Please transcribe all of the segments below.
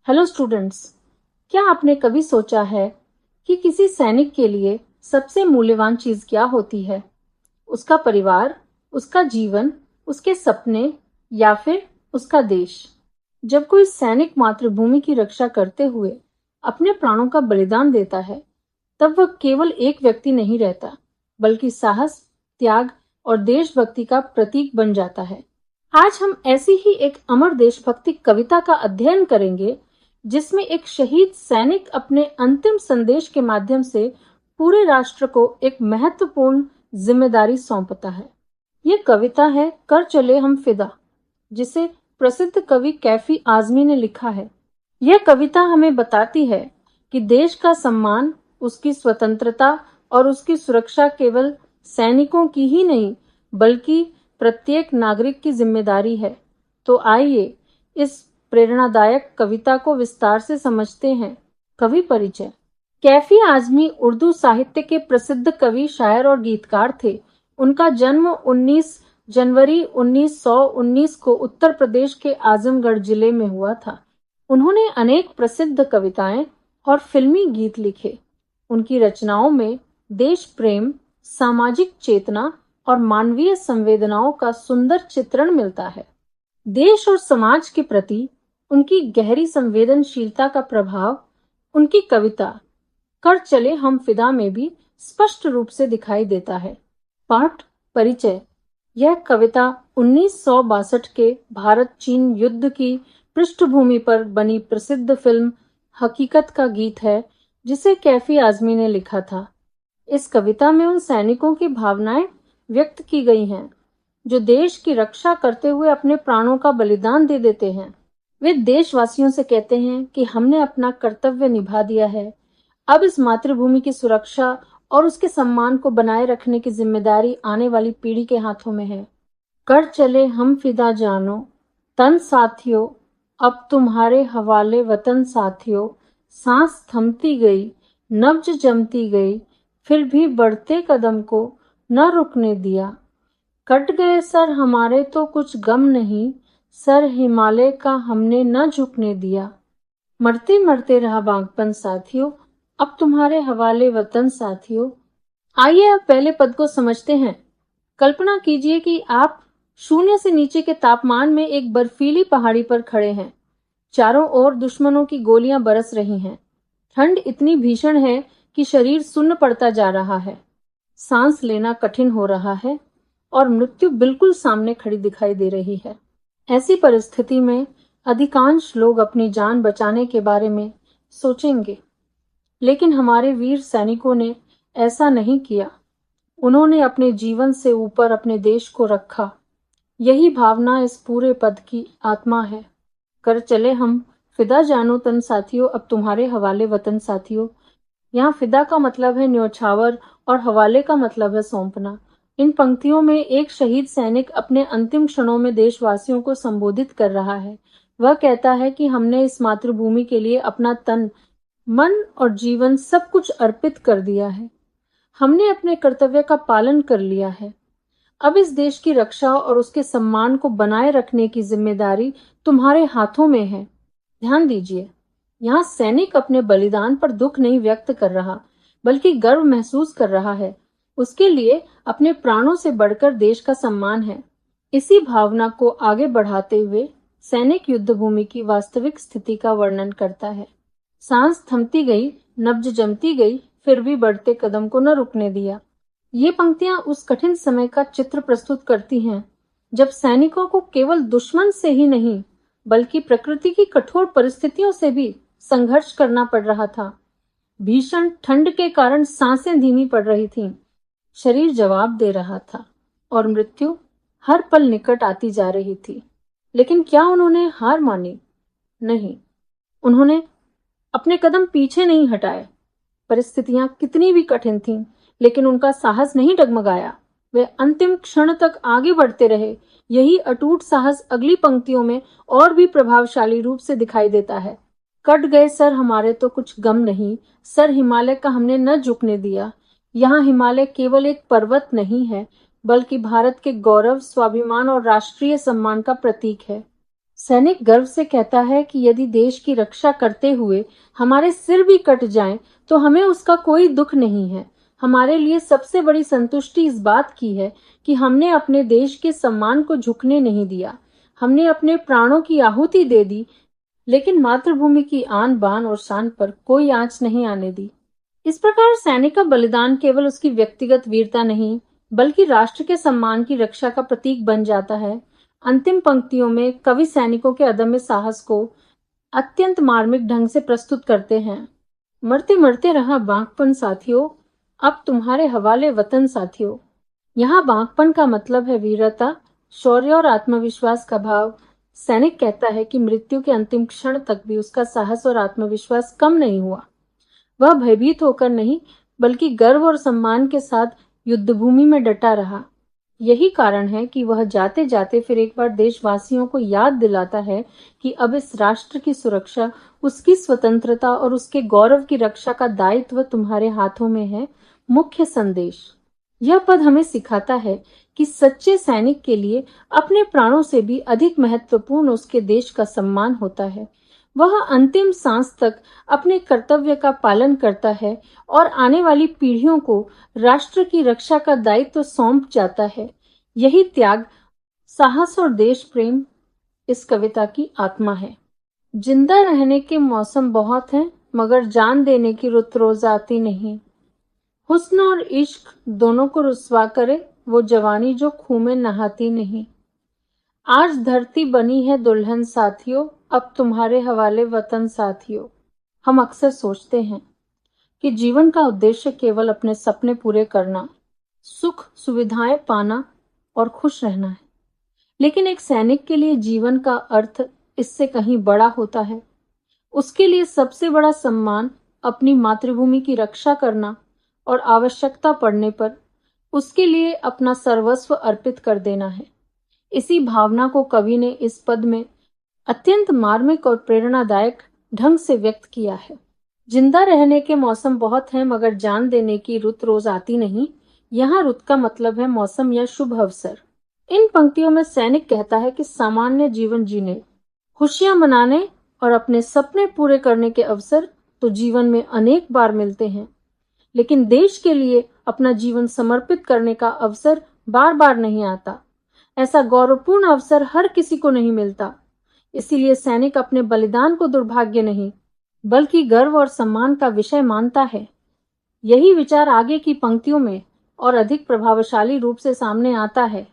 Hello students, क्या आपने कभी सोचा है कि किसी सैनिक के लिए सबसे मूल्यवान चीज क्या होती है? उसका परिवार, उसका जीवन, उसके सपने या फिर उसका देश? जब कोई सैनिक मातृभूमि की रक्षा करते हुए अपने प्राणों का बलिदान देता है, तब वह केवल एक व्यक्ति नहीं रहता, बल्कि साहस, त्याग और देशभक्ति का प्रतीक बन जाता है। आज हम ऐसी ही एक अमर देशभक्ति कविता का अध्ययन करेंगे, जिसमें एक शहीद सैनिक अपने अंतिम संदेश के माध्यम से पूरे राष्ट्र को एक महत्वपूर्ण जिम्मेदारी सौंपता है। ये कविता है कर चले हम फिदा, जिसे प्रसिद्ध कवि कैफी आजमी ने लिखा है। यह कविता हमें बताती है कि देश का सम्मान, उसकी स्वतंत्रता और उसकी सुरक्षा केवल सैनिकों की ही नहीं, बल्कि प्रत्येक नागरिक की जिम्मेदारी है। तो आइए इस प्रेरणादायक कविता को विस्तार से समझते हैं। कवि परिचय। कैफी आजमी उर्दू साहित्य के प्रसिद्ध कवि, शायर और गीतकार थे। उनका जन्म 19 जनवरी 1919 को उत्तर प्रदेश के आजमगढ़ जिले में हुआ था। उन्होंने अनेक प्रसिद्ध कविताएं और फिल्मी गीत लिखे। उनकी रचनाओं में देश प्रेम, सामाजिक चेतना और मानवीय संवेदनाओं का सुंदर चित्रण मिलता है। देश और समाज के प्रति उनकी गहरी संवेदनशीलता का प्रभाव उनकी कविता कर चले हम फिदा में भी स्पष्ट रूप से दिखाई देता है। पाठ परिचय। यह कविता 1962 के भारत चीन युद्ध की पृष्ठभूमि पर बनी प्रसिद्ध फिल्म हकीकत का गीत है, जिसे कैफी आजमी ने लिखा था। इस कविता में उन सैनिकों की भावनाएं व्यक्त की गई हैं जो देश की रक्षा करते हुए अपने प्राणों का बलिदान दे देते हैं। वे देशवासियों से कहते हैं कि हमने अपना कर्तव्य निभा दिया है। अब इस मातृभूमि की सुरक्षा और उसके सम्मान को बनाए रखने की जिम्मेदारी आने वाली पीढ़ी के हाथों में है। कर चले हम फिदा जानो तन साथियों, अब तुम्हारे हवाले वतन साथियों। सांस थमती गई, नब्ज जमती गई, फिर भी बढ़ते कदम को न रुकने दिया। कट गए सर हमारे तो कुछ गम नहीं, सर हिमालय का हमने न झुकने दिया। मरते मरते रहा बागपन साथियों, अब तुम्हारे हवाले वतन साथियों। आइए अब पहले पद को समझते हैं। कल्पना कीजिए कि आप शून्य से नीचे के तापमान में एक बर्फीली पहाड़ी पर खड़े हैं। चारों ओर दुश्मनों की गोलियां बरस रही हैं। ठंड इतनी भीषण है कि शरीर सुन्न पड़ता जा रहा है। सांस लेना कठिन हो रहा है और मृत्यु बिल्कुल सामने खड़ी दिखाई दे रही है। ऐसी परिस्थिति में अधिकांश लोग अपनी जान बचाने के बारे में सोचेंगे, लेकिन हमारे वीर सैनिकों ने ऐसा नहीं किया। उन्होंने अपने जीवन से ऊपर अपने देश को रखा। यही भावना इस पूरे पद की आत्मा है। कर चले हम फिदा जानो तन साथियों, अब तुम्हारे हवाले वतन साथियों। यहाँ फिदा का मतलब है न्योछावर और हवाले का मतलब है सौंपना। इन पंक्तियों में एक शहीद सैनिक अपने अंतिम क्षणों में देशवासियों को संबोधित कर रहा है। वह कहता है कि हमने इस मातृभूमि के लिए अपना तन, मन और जीवन सब कुछ अर्पित कर दिया है। हमने अपने कर्तव्य का पालन कर लिया है। अब इस देश की रक्षा और उसके सम्मान को बनाए रखने की जिम्मेदारी तुम्हारे हाथों में है। ध्यान दीजिए, यहाँ सैनिक अपने बलिदान पर दुख नहीं व्यक्त कर रहा, बल्कि गर्व महसूस कर रहा है। उसके लिए अपने प्राणों से बढ़कर देश का सम्मान है। इसी भावना को आगे बढ़ाते हुए सैनिक युद्धभूमि की वास्तविक स्थिति का वर्णन करता है। सांस थमती गई, नब्ज जमती गई, फिर भी बढ़ते कदम को न रुकने दिया। ये पंक्तियां उस कठिन समय का चित्र प्रस्तुत करती हैं, जब सैनिकों को केवल दुश्मन से ही नहीं, बल्कि प्रकृति की कठोर परिस्थितियों से भी संघर्ष करना पड़ रहा था। भीषण ठंड के कारण सांसें धीमी पड़ रही थीं, शरीर जवाब दे रहा था और मृत्यु हर पल निकट आती जा रही थी। लेकिन क्या उन्होंने हार मानी? नहीं, उन्होंने अपने कदम पीछे नहीं हटाए। परिस्थितियां कितनी भी कठिन थीं, लेकिन उनका साहस नहीं डगमगाया। वे अंतिम क्षण तक आगे बढ़ते रहे। यही अटूट साहस अगली पंक्तियों में और भी प्रभावशाली रूप से दिखाई देता है। कट गए सर हमारे तो कुछ गम नहीं, सर हिमालय का हमने न झुकने दिया। यहाँ हिमालय केवल एक पर्वत नहीं है, बल्कि भारत के गौरव, स्वाभिमान और राष्ट्रीय सम्मान का प्रतीक है। सैनिक गर्व से कहता है कि यदि देश की रक्षा करते हुए हमारे सिर भी कट जाएं, तो हमें उसका कोई दुख नहीं है। हमारे लिए सबसे बड़ी संतुष्टि इस बात की है कि हमने अपने देश के सम्मान को झुकने नहीं दिया। हमने अपने प्राणों की आहुति दे दी, लेकिन मातृभूमि की आन बान और शान पर कोई आंच नहीं आने दी। इस प्रकार सैनिक का बलिदान केवल उसकी व्यक्तिगत वीरता नहीं, बल्कि राष्ट्र के सम्मान की रक्षा का प्रतीक बन जाता है। अंतिम पंक्तियों में कवि सैनिकों के अदम्य साहस को अत्यंत मार्मिक ढंग से प्रस्तुत करते हैं। मरते मरते रहा बांकपन साथियों, अब तुम्हारे हवाले वतन साथियों। यहाँ बांकपन का मतलब है वीरता, शौर्य और आत्मविश्वास का भाव। सैनिक कहता है कि मृत्यु के अंतिम क्षण तक भी उसका साहस और आत्मविश्वास कम नहीं हुआ। वह भयभीत होकर नहीं, बल्कि गर्व और सम्मान के साथ युद्धभूमि में डटा रहा। यही कारण है कि वह जाते जाते फिर एक बार देशवासियों को याद दिलाता है कि अब इस राष्ट्र की सुरक्षा, उसकी स्वतंत्रता और उसके गौरव की रक्षा का दायित्व तुम्हारे हाथों में है। मुख्य संदेश: यह पद हमें सिखाता है कि सच्चे सैनिक के लिए अपने प्राणों से भी अधिक महत्वपूर्ण उसके देश का सम्मान होता है। वह अंतिम सांस तक अपने कर्तव्य का पालन करता है और आने वाली पीढ़ियों को राष्ट्र की रक्षा का दायित्व सौंप जाता है। यही त्याग, साहस और देश प्रेम इस कविता की आत्मा है। जिंदा रहने के मौसम बहुत हैं, मगर जान देने की रुत रोज आती नहीं। हुस्न और इश्क दोनों को रुस्वा करे वो जवानी जो खून में नहाती नहीं। आज धरती बनी है दुल्हन साथियों, अब तुम्हारे हवाले वतन साथियों। हम अक्सर सोचते हैं कि जीवन का उद्देश्य केवल अपने सपने पूरे करना, सुख सुविधाएं पाना और खुश रहना है। लेकिन एक सैनिक के लिए जीवन का अर्थ इससे कहीं बड़ा होता है। उसके लिए सबसे बड़ा सम्मान अपनी मातृभूमि की रक्षा करना और आवश्यकता पड़ने पर उसके लिए अपना सर्वस्व अर्पित कर देना है। इसी भावना को कवि ने इस पद में अत्यंत मार्मिक और प्रेरणादायक ढंग से व्यक्त किया है। जिंदा रहने के मौसम बहुत हैं, मगर जान देने की रुत रोज आती नहीं। यहाँ रुत का मतलब है मौसम या शुभ अवसर। इन पंक्तियों में सैनिक कहता है कि सामान्य जीवन जीने, खुशियां मनाने और अपने सपने पूरे करने के अवसर तो जीवन में अनेक बार मिलते हैं, लेकिन देश के लिए अपना जीवन समर्पित करने का अवसर बार बार नहीं आता। ऐसा गौरवपूर्ण अवसर हर किसी को नहीं मिलता। इसीलिए सैनिक अपने बलिदान को दुर्भाग्य नहीं, बल्कि गर्व और सम्मान का विषय मानता है। यही विचार आगे की पंक्तियों में और अधिक प्रभावशाली रूप से सामने आता है।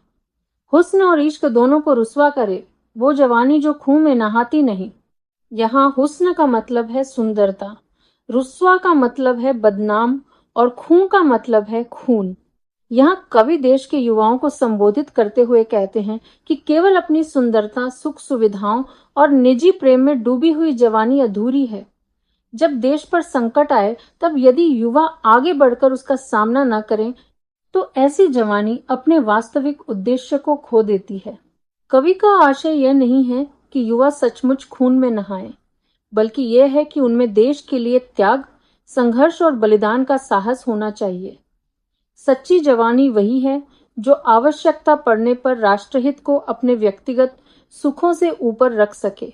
हुस्न और इश्क दोनों को रुस्वा करे वो जवानी जो खून में नहाती नहीं। यहाँ हुस्न का मतलब है सुंदरता, रुस्वा का मतलब है बदनाम और खून का मतलब है खून। यहाँ कवि देश के युवाओं को संबोधित करते हुए कहते हैं कि केवल अपनी सुंदरता, सुख सुविधाओं और निजी प्रेम में डूबी हुई जवानी अधूरी है। जब देश पर संकट आए, तब यदि युवा आगे बढ़कर उसका सामना न करें, तो ऐसी जवानी अपने वास्तविक उद्देश्य को खो देती है। कवि का आशय यह नहीं है कि युवा सचमुच खून में नहाएं, बल्कि यह है कि उनमें देश के लिए त्याग, संघर्ष और बलिदान का साहस होना चाहिए। सच्ची जवानी वही है जो आवश्यकता पड़ने पर राष्ट्रहित को अपने व्यक्तिगत सुखों से ऊपर रख सके।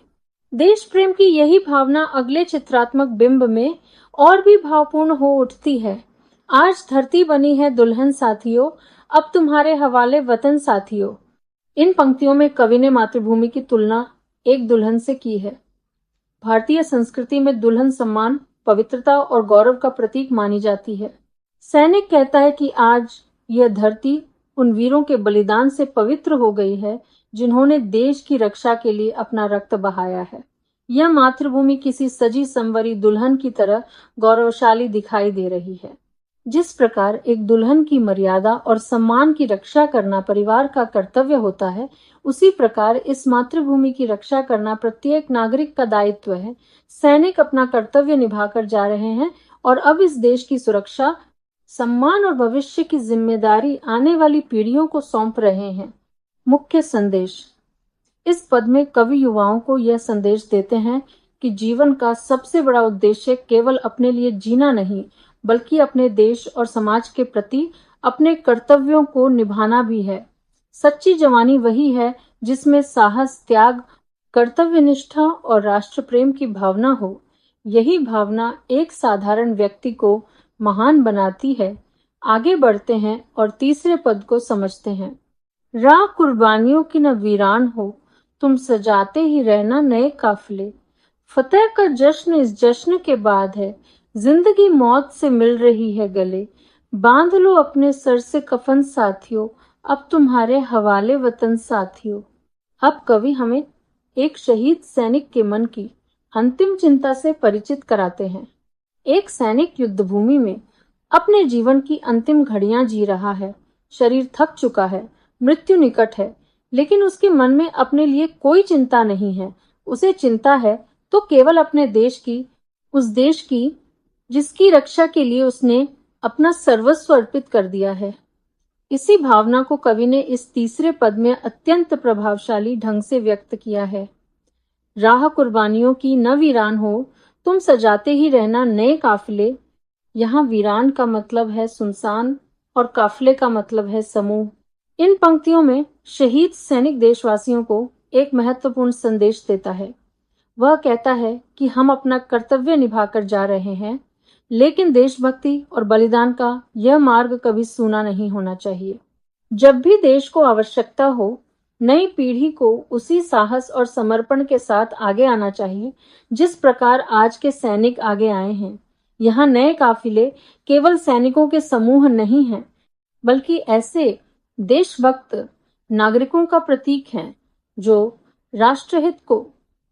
देश प्रेम की यही भावना अगले चित्रात्मक बिंब में और भी भावपूर्ण हो उठती है। आज धरती बनी है दुल्हन साथियों, अब तुम्हारे हवाले वतन साथियों। इन पंक्तियों में कवि ने मातृभूमि की तुलना एक दुल्हन से की है। भारतीय संस्कृति में दुल्हन सम्मान, पवित्रता और गौरव का प्रतीक मानी जाती है। सैनिक कहता है कि आज यह धरती उन वीरों के बलिदान से पवित्र हो गई है जिन्होंने देश की रक्षा के लिए अपना रक्त बहाया है। यह मातृभूमि किसी सजी संवरी दुल्हन की तरह गौरवशाली दिखाई दे रही है। जिस प्रकार एक दुल्हन की मर्यादा और सम्मान की रक्षा करना परिवार का कर्तव्य होता है, उसी प्रकार इस मातृभूमि की रक्षा करना प्रत्येक नागरिक का दायित्व है। सैनिक अपना कर्तव्य निभाकर जा रहे हैं और अब इस देश की सुरक्षा, सम्मान और भविष्य की जिम्मेदारी आने वाली पीढ़ियों को सौंप रहे हैं। मुख्य संदेश: इस पद में कवि युवाओं को यह संदेश देते हैं कि जीवन का सबसे बड़ा उद्देश्य केवल अपने लिए जीना नहीं, बल्कि अपने देश और समाज के प्रति अपने कर्तव्यों को निभाना भी है। सच्ची जवानी वही है जिसमें साहस, त्याग, कर्तव्यनिष्ठा और राष्ट्र प्रेम की भावना हो, यही भावना एक साधारण व्यक्ति को महान बनाती है। आगे बढ़ते हैं और तीसरे पद को समझते हैं। राह कुर्बानियों की न वीरान हो, तुम सजाते ही रहना नए काफिले। फतेह का जश्न इस जश्न के बाद है, जिंदगी मौत से मिल रही है गले। बांध लो अपने सर से कफन साथियों, अब तुम्हारे हवाले वतन साथियों। अब कवि हमें एक शहीद सैनिक के मन की अंतिम चिंता से परिचित कराते हैं। एक सैनिक युद्धभूमि में अपने जीवन की अंतिम घड़ियां जी रहा है। शरीर थक चुका है, मृत्यु निकट है, लेकिन उसके मन में अपने लिए कोई चिंता नहीं है। उसे चिंता है तो केवल अपने देश की, उस देश की जिसकी रक्षा के लिए उसने अपना सर्वस्व अर्पित कर दिया है। इसी भावना को कवि ने इस तीसरे पद में अत्यंत प्रभावशाली ढंग से व्यक्त किया है। राह कुर्बानियों की न वीरान हो, तुम सजाते ही रहना नए काफिले। यहाँ वीरान का मतलब है सुनसान और काफिले का मतलब है समूह। इन पंक्तियों में शहीद सैनिक देशवासियों को एक महत्वपूर्ण संदेश देता है। वह कहता है कि हम अपना कर्तव्य निभाकर जा रहे हैं, लेकिन देशभक्ति और बलिदान का यह मार्ग कभी सूना नहीं होना चाहिए। जब भी देश को आवश्यकता हो, नई पीढ़ी को उसी साहस और समर्पण के साथ आगे आना चाहिए जिस प्रकार आज के सैनिक आगे आए हैं। यहाँ नए काफिले केवल सैनिकों के समूह नहीं हैं, बल्कि ऐसे देशभक्त नागरिकों का प्रतीक हैं जो राष्ट्रहित को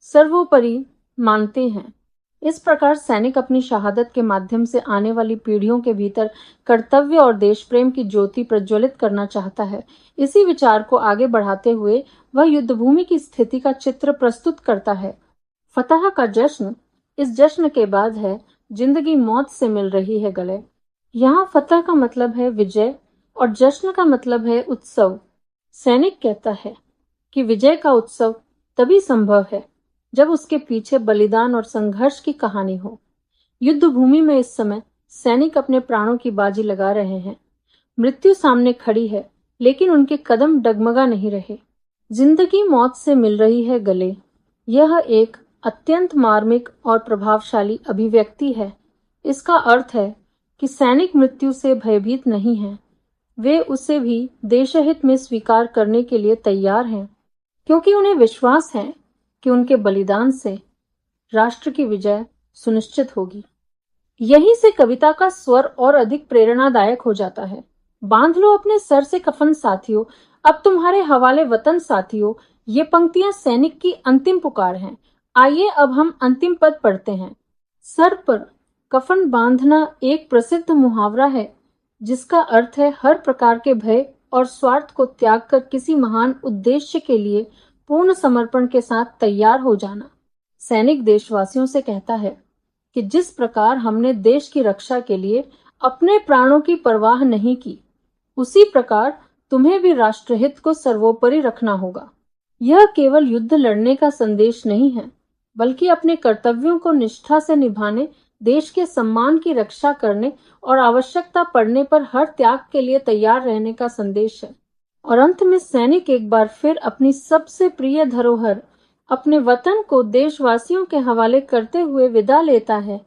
सर्वोपरि मानते हैं। इस प्रकार सैनिक अपनी शहादत के माध्यम से आने वाली पीढ़ियों के भीतर कर्तव्य और देश प्रेम की ज्योति प्रज्वलित करना चाहता है। इसी विचार को आगे बढ़ाते हुए वह युद्धभूमि की स्थिति का चित्र प्रस्तुत करता है। फतह का जश्न इस जश्न के बाद है, जिंदगी मौत से मिल रही है गले। यहाँ फतह का मतलब है विजय और जश्न का मतलब है उत्सव। सैनिक कहता है कि विजय का उत्सव तभी संभव है जब उसके पीछे बलिदान और संघर्ष की कहानी हो। युद्ध भूमि में इस समय सैनिक अपने प्राणों की बाजी लगा रहे हैं। मृत्यु सामने खड़ी है, लेकिन उनके कदम डगमगा नहीं रहे। जिंदगी मौत से मिल रही है गले। यह एक अत्यंत मार्मिक और प्रभावशाली अभिव्यक्ति है। इसका अर्थ है कि सैनिक मृत्यु से भयभीत नहीं है, वे उसे भी देशहित में स्वीकार करने के लिए तैयार हैं, क्योंकि उन्हें विश्वास है कि उनके बलिदान से राष्ट्र की विजय सुनिश्चित होगी। यहीं से कविता का स्वर और अधिक प्रेरणादायक हो जाता है। बांध लो अपने सर से कफन साथियों, अब तुम्हारे हवाले वतन साथियों। ये पंक्तियां सैनिक की अंतिम पुकार हैं। आइए अब हम अंतिम पद पढ़ते हैं। सर पर कफन बांधना एक प्रसिद्ध मुहावरा है, जिसका अर्थ है हर प्रकार के भय और स्वार्थ को त्याग कर किसी महान उद्देश्य के लिए पूर्ण समर्पण के साथ तैयार हो जाना। सैनिक देशवासियों से कहता है कि जिस प्रकार हमने देश की रक्षा के लिए अपने प्राणों की परवाह नहीं की, उसी प्रकार तुम्हें भी राष्ट्रहित को सर्वोपरि रखना होगा। यह केवल युद्ध लड़ने का संदेश नहीं है, बल्कि अपने कर्तव्यों को निष्ठा से निभाने, देश के सम्मान की रक्षा करने और आवश्यकता पड़ने पर हर त्याग के लिए तैयार रहने का संदेश है। और अंत में सैनिक एक बार फिर अपनी सबसे प्रिय धरोहर, अपने वतन को देशवासियों के हवाले करते हुए विदा लेता है।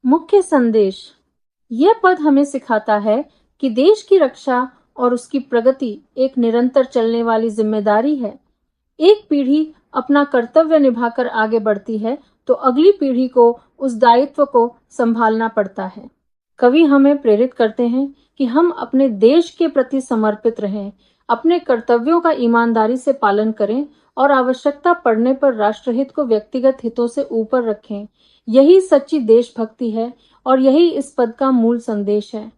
मुख्य संदेश, यह पद हमें सिखाता है कि देश की रक्षा और उसकी प्रगति एक निरंतर चलने वाली जिम्मेदारी है। एक पीढ़ी अपना कर्तव्य निभाकर आगे बढ़ती है तो अगली पीढ़ी को उस दायित्व को संभालना पड़ता है। कवि हमें प्रेरित करते हैं कि हम अपने देश के प्रति समर्पित रहें, अपने कर्तव्यों का ईमानदारी से पालन करें और आवश्यकता पड़ने पर राष्ट्रहित को व्यक्तिगत हितों से ऊपर रखें। यही सच्ची देशभक्ति है और यही इस पद का मूल संदेश है।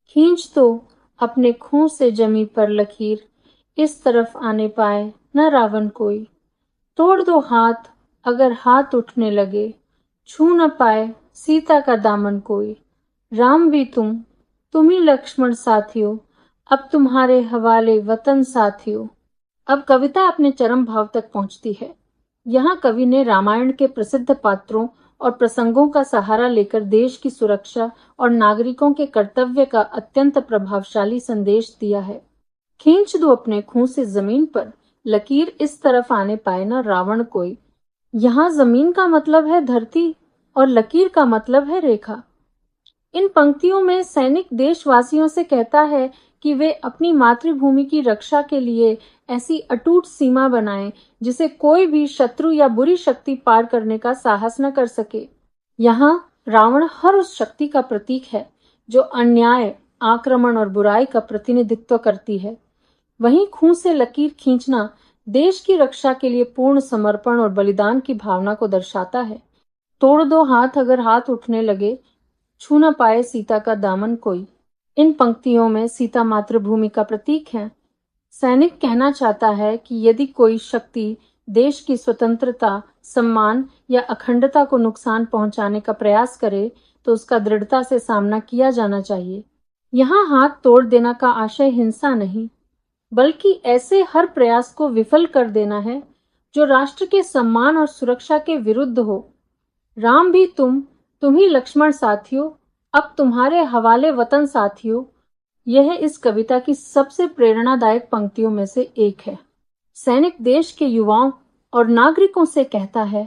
खींच दो अपने खून से जमी पर लकीर, इस तरफ आने पाए न रावण कोई। तोड़ दो हाथ अगर हाथ उठने लगे, छू न पाए सीता का दामन कोई। राम भी तुम ही लक्ष्मण साथियों, अब तुम्हारे हवाले वतन साथियों। अब कविता अपने चरम भाव तक पहुंचती है। यहाँ कवि ने रामायण के प्रसिद्ध पात्रों और प्रसंगों का सहारा लेकर देश की सुरक्षा और नागरिकों के कर्तव्य का अत्यंत प्रभावशाली संदेश दिया है। खींच दो अपने खून से जमीन पर लकीर, इस तरफ आने पाए न रावण कोई। यहाँ जमीन का मतलब है धरती और लकीर का मतलब है रेखा। इन पंक्तियों में सैनिक देशवासियों से कहता है कि वे अपनी मातृभूमि की रक्षा के लिए ऐसी अटूट सीमा बनाएं जिसे कोई भी शत्रु या बुरी शक्ति पार करने का साहस न कर सके। यहाँ रावण हर उस शक्ति का प्रतीक है जो अन्याय, आक्रमण और बुराई का प्रतिनिधित्व करती है। वहीं खून से लकीर खींचना देश की रक्षा के लिए पूर्ण समर्पण और बलिदान की भावना को दर्शाता है। तोड़ दो हाथ अगर हाथ उठने लगे, छू न पाए सीता का दामन कोई। इन पंक्तियों में सीता मातृभूमि का प्रतीक है। सैनिक कहना चाहता है कि यदि कोई शक्ति देश की स्वतंत्रता, सम्मान या अखंडता को नुकसान पहुंचाने का प्रयास करे तो उसका दृढ़ता से सामना किया जाना चाहिए। यहाँ हाथ तोड़ देना का आशय हिंसा नहीं, बल्कि ऐसे हर प्रयास को विफल कर देना है जो राष्ट्र के सम्मान और सुरक्षा के विरुद्ध हो। राम भी तुम ही लक्ष्मण साथियों, अब तुम्हारे हवाले वतन साथियों, यह इस कविता की सबसे प्रेरणादायक पंक्तियों में से एक है। सैनिक देश के युवाओं और नागरिकों से कहता है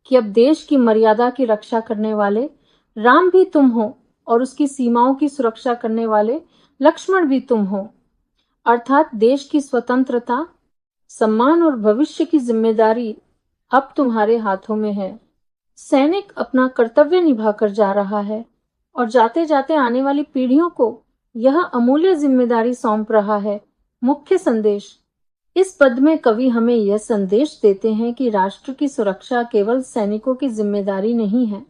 कि अब देश की मर्यादा की रक्षा करने वाले राम भी तुम हो और उसकी सीमाओं की सुरक्षा करने वाले लक्ष्मण भी तुम हो। अर्थात देश की स्वतंत्रता, सम्मान और भविष्य की जिम्मेदारी अब तुम्हारे हाथों में है। सैनिक अपना कर्तव्य निभाकर जा रहा है और जाते जाते आने वाली पीढ़ियों को यह अमूल्य जिम्मेदारी सौंप रहा है। मुख्य संदेश: इस पद में कवि हमें यह संदेश देते हैं कि राष्ट्र की सुरक्षा केवल सैनिकों की जिम्मेदारी नहीं है।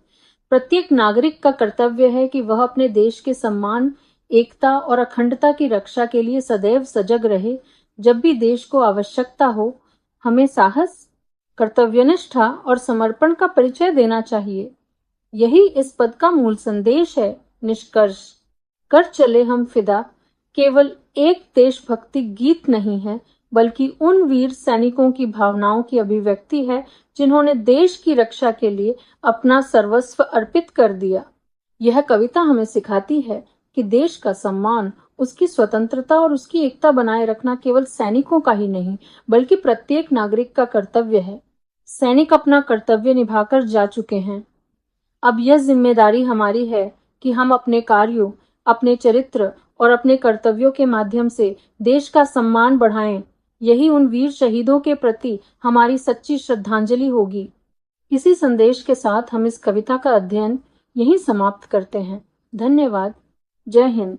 प्रत्येक नागरिक का कर्तव्य है कि वह अपने देश के सम्मान, एकता और अखंडता की रक्षा के लिए सदैव सजग रहे। जब भी देश को आवश्यकता हो, हमें साहस, कर्तव्यनिष्ठा और समर्पण का परिचय देना चाहिए। यही इस पद का मूल संदेश है। निष्कर्ष: कर चले हम फिदा केवल एक देशभक्ति गीत नहीं है, बल्कि उन वीर सैनिकों की भावनाओं की अभिव्यक्ति है जिन्होंने देश की रक्षा के लिए अपना सर्वस्व अर्पित कर दिया। यह कविता हमें सिखाती है कि देश का सम्मान, उसकी स्वतंत्रता और उसकी एकता बनाए रखना केवल सैनिकों का ही नहीं, बल्कि प्रत्येक नागरिक का कर्तव्य है। सैनिक अपना कर्तव्य निभाकर जा चुके हैं। अब यह जिम्मेदारी हमारी है कि हम अपने कार्यों, अपने चरित्र और अपने कर्तव्यों के माध्यम से देश का सम्मान बढ़ाएं। यही उन वीर शहीदों के प्रति हमारी सच्ची श्रद्धांजलि होगी। इसी संदेश के साथ हम इस कविता का अध्ययन यहीं समाप्त करते हैं। धन्यवाद। जय हिंद।